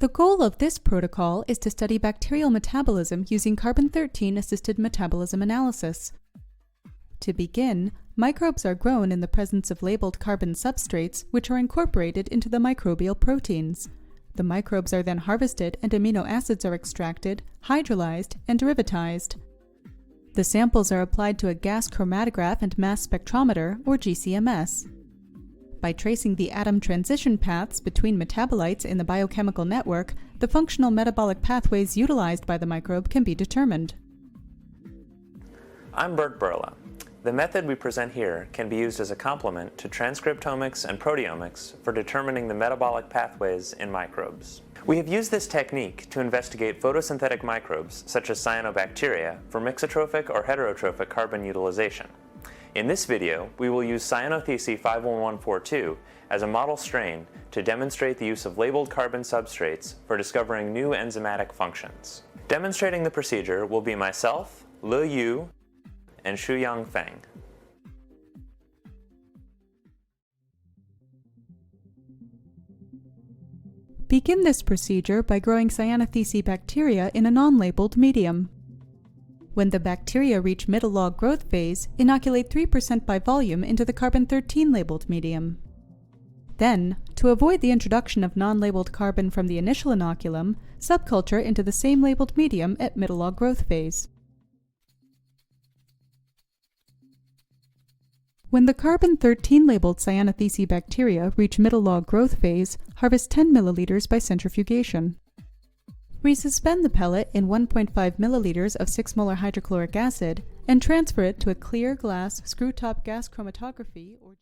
The goal of this protocol is to study bacterial metabolism using carbon-13-assisted metabolism analysis. To begin, microbes are grown in the presence of labeled carbon substrates, which are incorporated into the microbial proteins. The microbes are then harvested and amino acids are extracted, hydrolyzed, and derivatized. The samples are applied to a gas chromatograph and mass spectrometer, or GCMS. By tracing the atom transition paths between metabolites in the biochemical network, the functional metabolic pathways utilized by the microbe can be determined. I'm Bert Berla. The method we present here can be used as a complement to transcriptomics and proteomics for determining the metabolic pathways in microbes. We have used this technique to investigate photosynthetic microbes such as cyanobacteria for mixotrophic or heterotrophic carbon utilization. In this video, we will use Cyanothece 51142 as a model strain to demonstrate the use of labeled carbon substrates for discovering new enzymatic functions. Demonstrating the procedure will be myself, Le Yu, and Xueyang Feng. Begin this procedure by growing Cyanothece bacteria in a non-labeled medium. When the bacteria reach middle log growth phase, inoculate 3% by volume into the carbon-13 labeled medium. Then, to avoid the introduction of non-labeled carbon from the initial inoculum, subculture into the same labeled medium at middle log growth phase. When the carbon-13 labeled Cyanothece bacteria reach middle log growth phase, harvest 10 milliliters by centrifugation. Resuspend the pellet in 1.5 milliliters of 6 molar hydrochloric acid and transfer it to a clear glass screw-top gas chromatography or